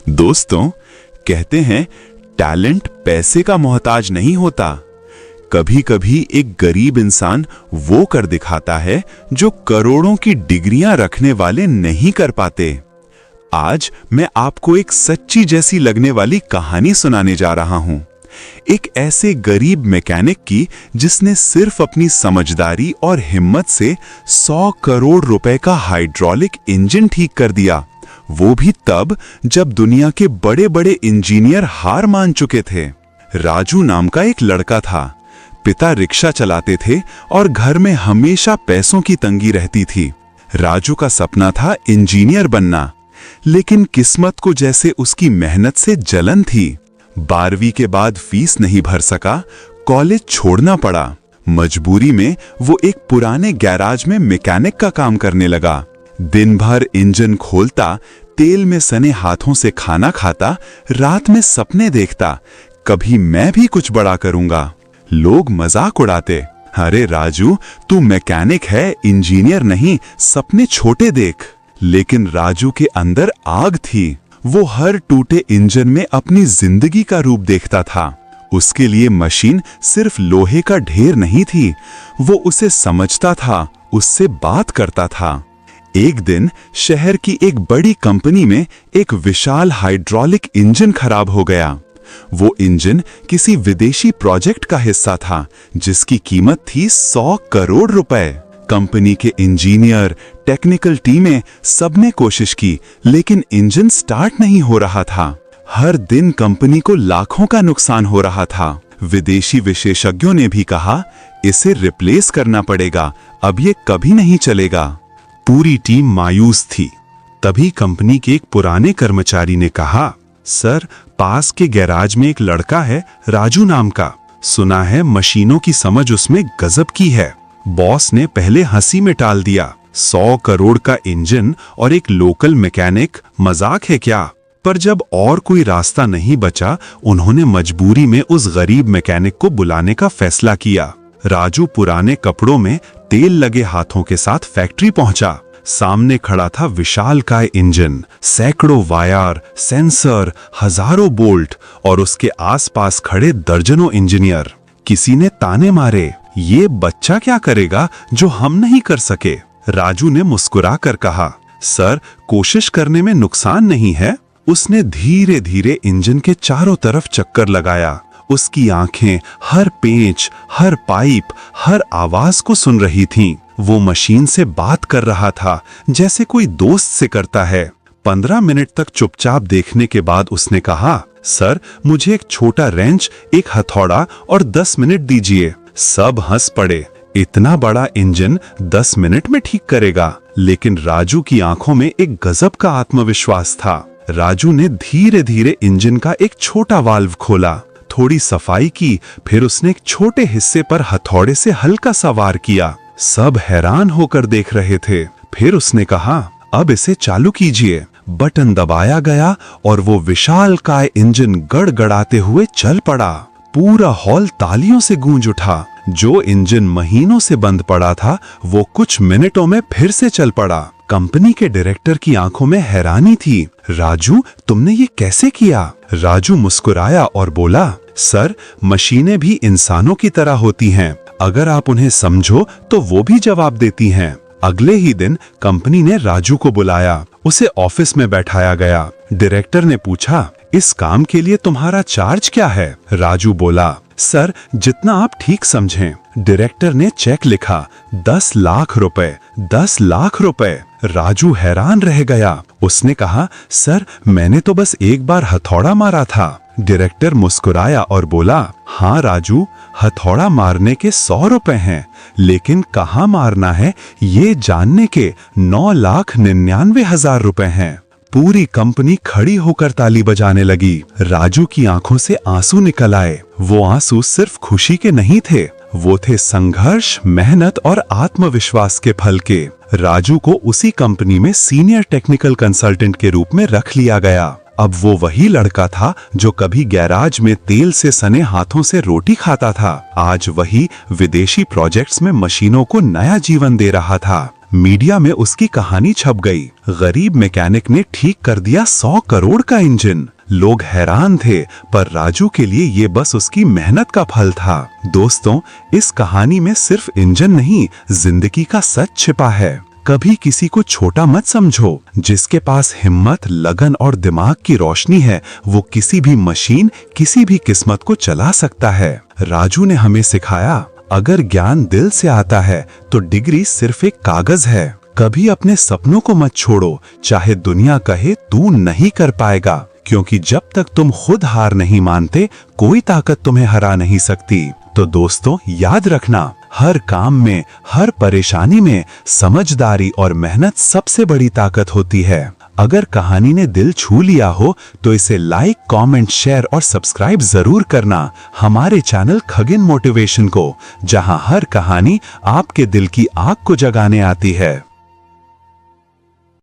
दोस्तों, कहते हैं टैलेंट पैसे का मोहताज नहीं होता। कभी कभी एक गरीब इंसान वो कर दिखाता है जो करोड़ों की डिग्रियां रखने वाले नहीं कर पाते। आज मैं आपको एक सच्ची जैसी लगने वाली कहानी सुनाने जा रहा हूं। एक ऐसे गरीब मैकेनिक की जिसने सिर्फ अपनी समझदारी और हिम्मत से 100 करोड़ रुपए का हाइड्रोलिक इंजन ठीक कर दिया, वो भी तब जब दुनिया के बड़े बड़े इंजीनियर हार मान चुके थे। राजू नाम का एक लड़का था। पिता रिक्शा चलाते थे और घर में हमेशा पैसों की तंगी रहती थी। राजू का सपना था इंजीनियर बनना, लेकिन किस्मत को जैसे उसकी मेहनत से जलन थी। 12वीं के बाद फीस नहीं भर सका, कॉलेज छोड़ना पड़ा। मजबूरी में वो एक पुराने गैराज में मैकेनिक का काम करने लगा। दिन भर इंजन खोलता, तेल में सने हाथों से खाना खाता, रात में सपने देखता, कभी मैं भी कुछ बड़ा करूंगा। लोग मजाक उड़ाते, अरे राजू, तू मैकेनिक है, इंजीनियर नहीं, सपने छोटे देख। लेकिन राजू के अंदर आग थी। वो हर टूटे इंजन में अपनी जिंदगी का रूप देखता था। उसके लिए मशीन सिर्फ लोहे का ढेर नहीं थी, वो उसे समझता था, उससे बात करता था। एक दिन शहर की एक बड़ी कंपनी में एक विशाल हाइड्रोलिक इंजन खराब हो गया। वो इंजन किसी विदेशी प्रोजेक्ट का हिस्सा था जिसकी कीमत थी 100 करोड़ रुपए। कंपनी के इंजीनियर, टेक्निकल टीमें सबने कोशिश की, लेकिन इंजन स्टार्ट नहीं हो रहा था। हर दिन कंपनी को लाखों का नुकसान हो रहा था। विदेशी विशेषज्ञों ने भी कहा, इसे रिप्लेस करना पड़ेगा, अब ये कभी नहीं चलेगा। पूरी टीम मायूस थी। तभी कंपनी के एक पुराने कर्मचारी ने कहा, सर, पास के गैराज में एक लड़का है, राजू नाम का, सुना है मशीनों की समझ उसमें गजब की है। बॉस ने पहले हंसी में टाल दिया, 100 करोड़ का इंजन और एक लोकल मैकेनिक, मजाक है क्या? पर जब और कोई रास्ता नहीं बचा, उन्होंने मजबूरी में उस गरीब मैकेनिक को बुलाने का फैसला किया। राजू पुराने कपड़ों में तेल लगे हाथों के साथ फैक्ट्री पहुंचा। सामने खड़ा था विशालकाय इंजन, सैकड़ों वायर, सेंसर, हजारों बोल्ट और उसके आसपास खड़े दर्जनों इंजीनियर। किसी ने ताने मारे, ये बच्चा क्या करेगा जो हम नहीं कर सके? राजू ने मुस्कुरा कर कहा, सर, कोशिश करने में नुकसान नहीं है। उसने धीरे धीरे इंजन के चारों तरफ चक्कर लगाया। उसकी आंखें हर पेंच, हर पाइप, हर आवाज को सुन रही थीं। वो मशीन से बात कर रहा था जैसे कोई दोस्त से करता है। 15 मिनट तक चुपचाप देखने के बाद उसने कहा, सर, मुझे एक छोटा रेंच, एक हथौड़ा और 10 मिनट दीजिए। सब हंस पड़े, इतना बड़ा इंजन 10 मिनट में ठीक करेगा? लेकिन राजू की आंखों में एक गजब का आत्मविश्वास था। राजू ने धीरे धीरे इंजन का एक छोटा वाल्व खोला, थोड़ी सफाई की, फिर उसने एक छोटे हिस्से पर हथौड़े से हल्का सा वार किया। सब हैरान होकर देख रहे थे। फिर उसने कहा, अब इसे चालू कीजिए। बटन दबाया गया और वो विशालकाय इंजन गड़गड़ाते हुए चल पड़ा। पूरा हॉल तालियों से गूंज उठा। जो इंजन महीनों से बंद पड़ा था, वो कुछ मिनटों में फिर से चल पड़ा। कंपनी के डायरेक्टर की आंखों में हैरानी थी। राजू, तुमने ये कैसे किया? राजू मुस्कुराया और बोला, सर, मशीनें भी इंसानों की तरह होती हैं। अगर आप उन्हें समझो तो वो भी जवाब देती हैं। अगले ही दिन कंपनी ने राजू को बुलाया। उसे ऑफिस में बैठाया गया। डायरेक्टर ने पूछा, इस काम के लिए तुम्हारा चार्ज क्या है? राजू बोला, सर, जितना आप ठीक समझें। डायरेक्टर ने चेक लिखा, 10 लाख रुपए, 10 लाख रुपए। राजू हैरान रह गया। उसने कहा, सर, मैंने तो बस एक बार हथौड़ा मारा था। डायरेक्टर मुस्कुराया और बोला, हाँ राजू, हथौड़ा मारने के 100 रुपए हैं, लेकिन कहाँ मारना है ये जानने के 9,99,000 रुपए हैं। पूरी कंपनी खड़ी होकर ताली बजाने लगी। राजू की आंखों से आंसू निकल आए। वो आंसू सिर्फ खुशी के नहीं थे, वो थे संघर्ष, मेहनत और आत्मविश्वास के फल के। राजू को उसी कंपनी में सीनियर टेक्निकल कंसल्टेंट के रूप में रख लिया गया। अब वो वही लड़का था जो कभी गैराज में तेल से सने हाथों से रोटी खाता था, आज वही विदेशी प्रोजेक्ट्स में मशीनों को नया जीवन दे रहा था। मीडिया में उसकी कहानी छप गई। गरीब मैकेनिक ने ठीक कर दिया 100 करोड़ का इंजन। लोग हैरान थे, पर राजू के लिए ये बस उसकी मेहनत का फल था। दोस्तों, इस कहानी में सिर्फ इंजन नहीं, जिंदगी का सच छिपा है। कभी किसी को छोटा मत समझो। जिसके पास हिम्मत, लगन और दिमाग की रोशनी है, वो किसी भी मशीन, किसी भी किस्मत को चला सकता है। राजू ने हमें सिखाया, अगर ज्ञान दिल से आता है तो डिग्री सिर्फ एक कागज है। कभी अपने सपनों को मत छोड़ो, चाहे दुनिया कहे तू नहीं कर पाएगा, क्योंकि जब तक तुम खुद हार नहीं मानते, कोई ताकत तुम्हें हरा नहीं सकती। तो दोस्तों, याद रखना, हर काम में, हर परेशानी में समझदारी और मेहनत सबसे बड़ी ताकत होती है। अगर कहानी ने दिल छू लिया हो तो इसे लाइक, कमेंट, शेयर और सब्सक्राइब जरूर करना हमारे चैनल खगिन मोटिवेशन को, जहां हर कहानी आपके दिल की आग को जगाने आती है।